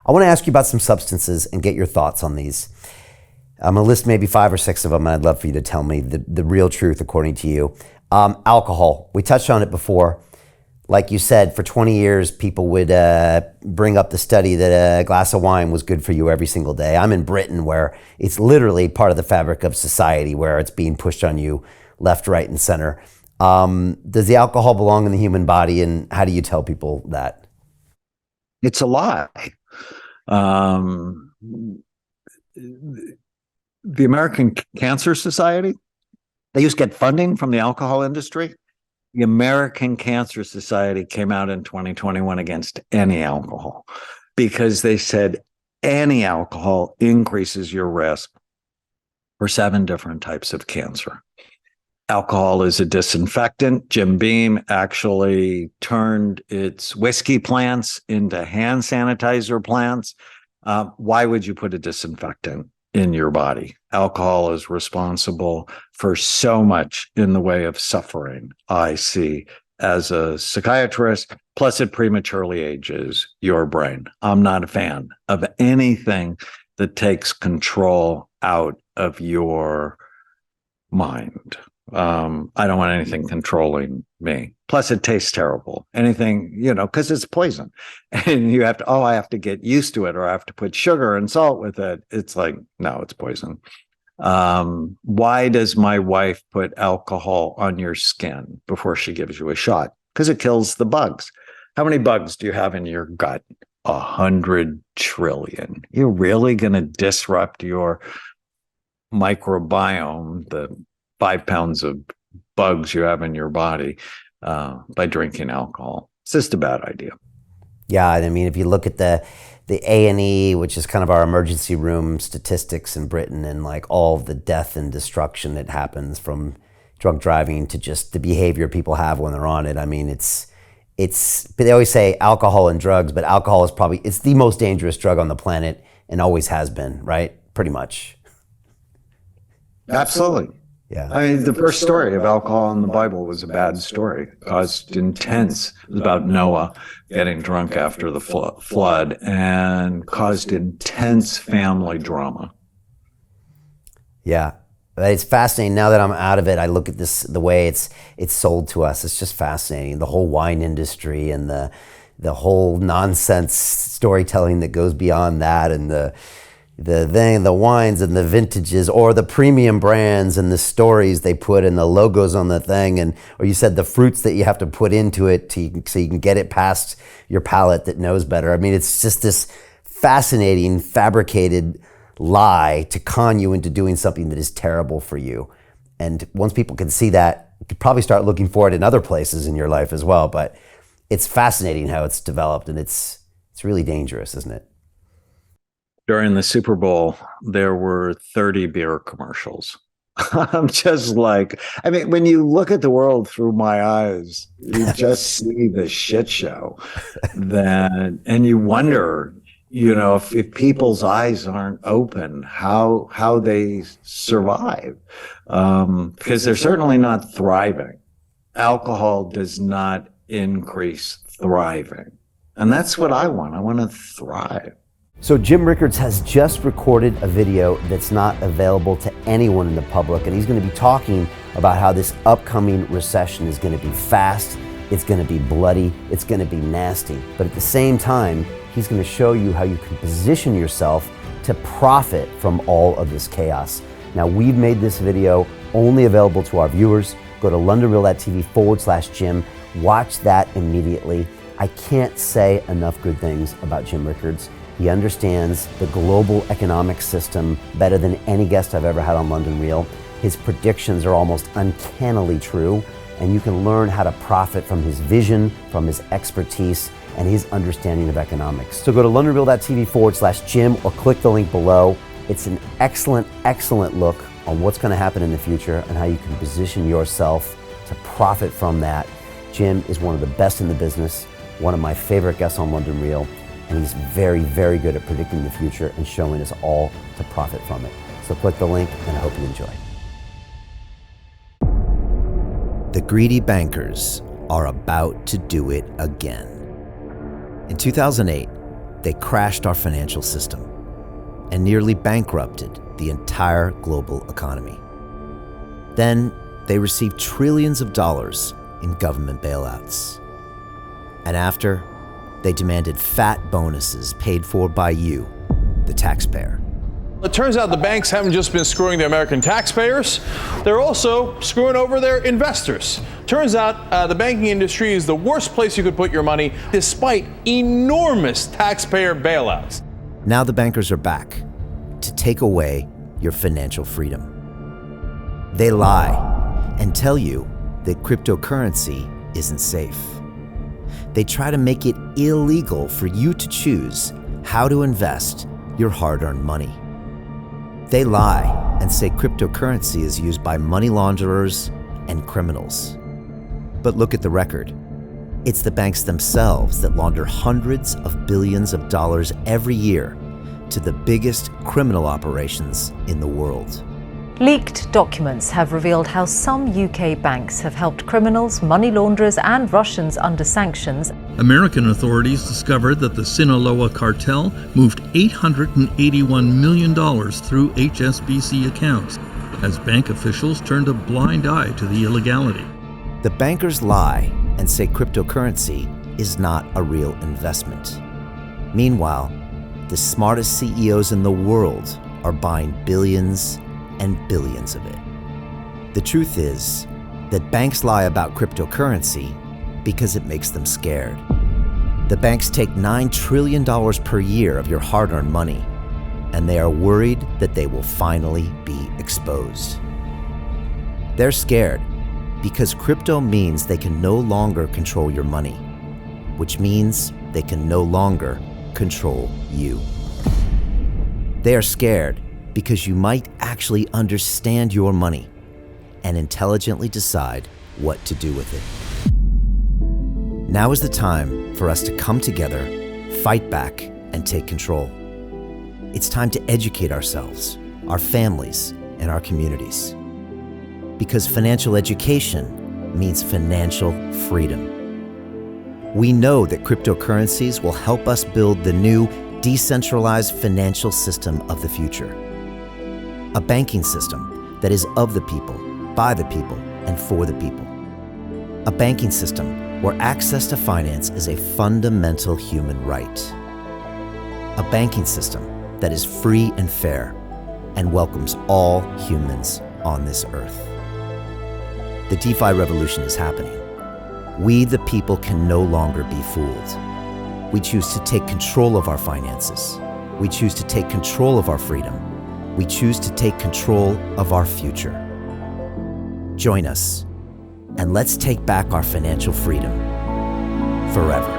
I want to ask you about some substances and get your thoughts on these. I'm going to list maybe 5 or 6 of them, and I'd love for you to tell me the real truth according to you. Alcohol. We touched on it before. Like you said, for 20 years, people would bring up the study that a glass of wine was good for you every single day. I'm in Britain, where it's literally part of the fabric of society, where it's being pushed on you left, right, and center. Does the alcohol belong in the human body, and how do you tell people that? It's a lie. The American Cancer Society, they used to get funding from the alcohol industry. The American Cancer Society came out in 2021 against any alcohol because they said any alcohol increases your risk for 7 different types of cancer. Alcohol is a disinfectant. Jim Beam actually turned its whiskey plants into hand sanitizer plants. Why would you put a disinfectant in your body? Alcohol is responsible for so much in the way of suffering, I see, as a psychiatrist. Plus, it prematurely ages your brain. I'm not a fan of anything that takes control out of your mind. I don't want anything controlling me. Plus, it tastes terrible. Anything, because it's poison. And you have to, I have to get used to it, or I have to put sugar and salt with it. It's like, no, it's poison. Why does my wife put alcohol on your skin before she gives you a shot? Because it kills the bugs. How many bugs do you have in your gut? 100 trillion. You're really going to disrupt your microbiome, the 5 pounds of bugs you have in your body, by drinking alcohol. It's just a bad idea. Yeah, I mean, if you look at the A&E, which is kind of our emergency room statistics in Britain, and like all the death and destruction that happens from drunk driving to just the behavior people have when they're on it. I mean, it's. But they always say alcohol and drugs, but alcohol is it's the most dangerous drug on the planet and always has been, right? Pretty much. Absolutely. Yeah. I mean, the first story of alcohol in the Bible was a bad story. It was about Noah getting drunk after the flood, and caused intense family drama. Yeah. It's fascinating. Now that I'm out of it, I look at this, the way it's sold to us. It's just fascinating. The whole wine industry and the whole nonsense storytelling that goes beyond that, and the wines and the vintages, or the premium brands and the stories they put and the logos on the thing, or you said the fruits that you have to put into it so you can get it past your palate that knows better. I mean, it's just this fascinating, fabricated lie to con you into doing something that is terrible for you. And once people can see that, you could probably start looking for it in other places in your life as well. But it's fascinating how it's developed, and it's really dangerous, isn't it? During the Super Bowl, there were 30 beer commercials. I'm just like, I mean, when you look at the world through my eyes, you just see the shit show. And you wonder, if people's eyes aren't open, how they survive. Because they're certainly not thriving. Alcohol does not increase thriving. And that's what I want. I want to thrive. So Jim Rickards has just recorded a video that's not available to anyone in the public, and he's going to be talking about how this upcoming recession is going to be fast, it's going to be bloody, it's going to be nasty. But at the same time, he's going to show you how you can position yourself to profit from all of this chaos. Now, we've made this video only available to our viewers. Go to londonreal.tv/Jim. Watch that immediately. I can't say enough good things about Jim Rickards. He understands the global economic system better than any guest I've ever had on London Real. His predictions are almost uncannily true, and you can learn how to profit from his vision, from his expertise, and his understanding of economics. So go to londonreal.tv/Jim or click the link below. It's an excellent, excellent look on what's going to happen in the future and how you can position yourself to profit from that. Jim is one of the best in the business, one of my favorite guests on London Real, and he's very, very good at predicting the future and showing us all to profit from it. So click the link, and I hope you enjoy. The greedy bankers are about to do it again. In 2008, they crashed our financial system and nearly bankrupted the entire global economy. Then they received trillions of dollars in government bailouts. And after, they demanded fat bonuses paid for by you, the taxpayer. It turns out the banks haven't just been screwing the American taxpayers, they're also screwing over their investors. Turns out the banking industry is the worst place you could put your money, despite enormous taxpayer bailouts. Now the bankers are back to take away your financial freedom. They lie and tell you that cryptocurrency isn't safe. They try to make it illegal for you to choose how to invest your hard-earned money. They lie and say cryptocurrency is used by money launderers and criminals. But look at the record. It's the banks themselves that launder hundreds of billions of dollars every year to the biggest criminal operations in the world. Leaked documents have revealed how some UK banks have helped criminals, money launderers and Russians under sanctions. American authorities discovered that the Sinaloa cartel moved $881 million through HSBC accounts as bank officials turned a blind eye to the illegality. The bankers lie and say cryptocurrency is not a real investment. Meanwhile, the smartest CEOs in the world are buying billions and billions of it. The truth is that banks lie about cryptocurrency because it makes them scared. The banks take $9 trillion per year of your hard-earned money, and they are worried that they will finally be exposed. They're scared because crypto means they can no longer control your money, which means they can no longer control you. They are scared because you might actually understand your money and intelligently decide what to do with it. Now is the time for us to come together, fight back, and take control. It's time to educate ourselves, our families, and our communities. Because financial education means financial freedom. We know that cryptocurrencies will help us build the new decentralized financial system of the future. A banking system that is of the people, by the people, and for the people. A banking system where access to finance is a fundamental human right. A banking system that is free and fair and welcomes all humans on this earth. The DeFi revolution is happening. We, the people, can no longer be fooled. We choose to take control of our finances. We choose to take control of our freedom. We choose to take control of our future. Join us, and let's take back our financial freedom forever.